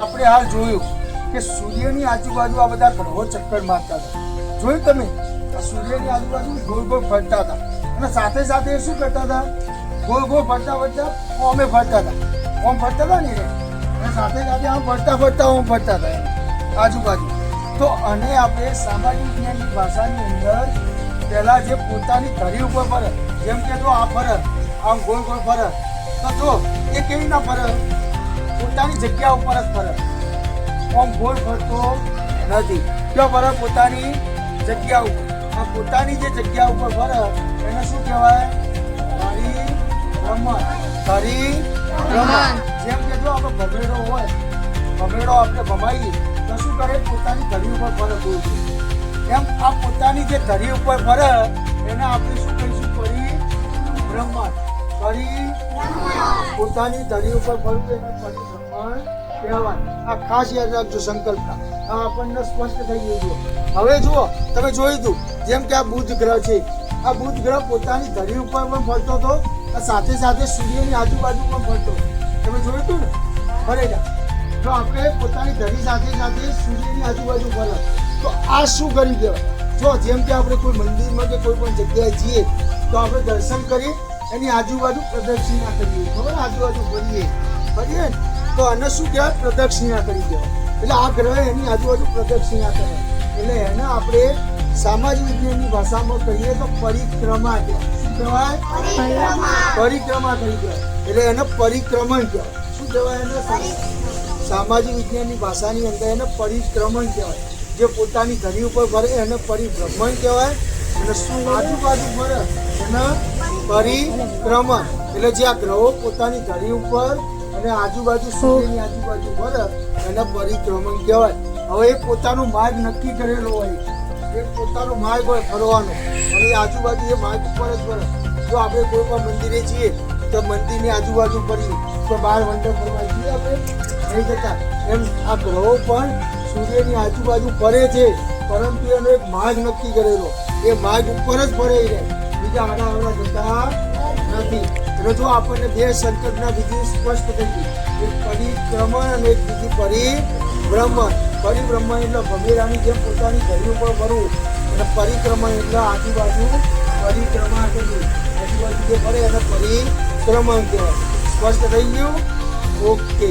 આપણે હાલ જોયું કે સૂર્યની આજુબાજુ આ બધા ગ્રહો ચક્કર મારતા હતા. જોયું તમે? આ સૂર્યની આજુબાજુ ગોળ ગોળ ફરતા હતા અને સાથે સાથે શું કરતા હતા? ગોળ ગોળ ફરતા ફરતા ઓમે ફરતા હતા. ઓમ ફરતા હતા ને અને સાથે સાથે આમ ફરતા ફરતા ઓમ ફરતા હતા આજુબાજુ. તો અને આપણે સામાજિક વિજ્ઞાનની ભાષાની અંદર પહેલા જે પોતાની ધરી ઉપર ફરે, જેમ કે જો આ ફરે આમ ગોળ ગોળ ફરે, તો જો એ કેવી ના ફરે? પોતાની જગ્યા ઉપર જ ફરે. આમ ગોળ ફરતો નથી. ક્યાં ફરે? પોતાની જગ્યા ઉપર. આ પોતાની જે જગ્યા ઉપર ફરે એને શું કહેવાય? પરિભ્રમણ. પરિભ્રમણ. જેમ કે જો આપણે ભમરેડો હોય, ભમરેડો આપણે ભમાઈએ તો શું કરે? પોતાની ધરી ઉપર ફરે ગોળ. એમ આ પોતાની જે ધરી ઉપર ફરે એને આપણે શું કહીશું? પરિભ્રમણ. પોતાની ધરી ઉપર ફરવું એને પરિભ્રમણ કહેવાય. આ ખાસ યાદ રાખજો સંકલ્પના. આ આપણને સ્પષ્ટ થઈ ગયું. હવે જુઓ, તમે જોયું હતું જેમ કે આ બુધ ગ્રહ છે. આ બુધ ગ્રહ પોતાની ધરી ઉપર પણ ફરતો હતો, સાથે સાથે સૂર્યની આજુબાજુ પણ ફરતો. તમે જોયું હતું ને? ફરેલા. તો આપણે પોતાની ધરી સાથે સાથે સૂર્યની આજુબાજુ ફરે. તો આ શું કરી કહેવાય? જો જેમ કે આપણે કોઈ મંદિરમાં કે કોઈ પણ જગ્યાએ જઈએ તો આપણે દર્શન કરીએ, એની આજુબાજુ પ્રદક્ષિણા કરીએ. ખબર? આજુબાજુ ફરીએ ને તો આને શું કહેવાય? પ્રદક્ષિણા કરી કહેવાય. એટલે આ ગ્રહ એની આજુબાજુ પ્રદક્ષિણા કરે. એટલે એને આપણે સામાજિક વિજ્ઞાનની ભાષામાં કહીએ તો પરિક્રમા કહેવાય. શું કહેવાય? પરિક્રમા કરી કહેવાય. એટલે એને પરિક્રમણ કહેવાય. શું કહેવાય? એને સામાજિક વિજ્ઞાનની ભાષાની અંદર એને પરિક્રમણ કહેવાય. જે પોતાની ધરી ઉપર ફરે એને પરિભ્રમણ કહેવાય. અને શું આજુબાજુ ફરે એને પરિક્રમણ. એટલે જે આ ગ્રહો પોતાની ધરી ઉપર અને આજુબાજુ સૂર્યની આજુબાજુ ફરે એને પરિક્રમણ કહેવાય. હવે એ પોતાનો માર્ગ નક્કી કરેલો હોય, એ પોતાનો માર્ગ હોય ફરવાનો, અને એ આજુબાજુ એ માર્ગ ઉપર જ ફરે. જો આપણે કોઈ પણ મંદિરે જઈએ તો મંદિરની આજુબાજુ ફરીએ, તો બહાર વંડર ફરવા જઈએ આપણે નહીં જતા. એમ આ ગ્રહો પણ સૂર્યની આજુબાજુ ફરે છે, પરંતુ એનો એક માર્ગ નક્કી કરેલો. એ માર્ગ ઉપર જ ફરે રહે, બીજા આડા જતા નથી. એટલે જો આપણને બે સંકલ્પના બીજી સ્પષ્ટ થઈ ગઈ, એક પરિક્રમણ અને એક બીજી પરિભ્રમણ. પરિભ્રમણ એટલે ભમેરાની જેમ પોતાની ધરી ઉપર ફરવું, અને પરિક્રમણ એટલે આજુબાજુ પરિક્રમા કરવી. આજુબાજુ જે ફરે એને પરિક્રમણ કહેવાય. સ્પષ્ટ થઈ ગયું? ઓકે.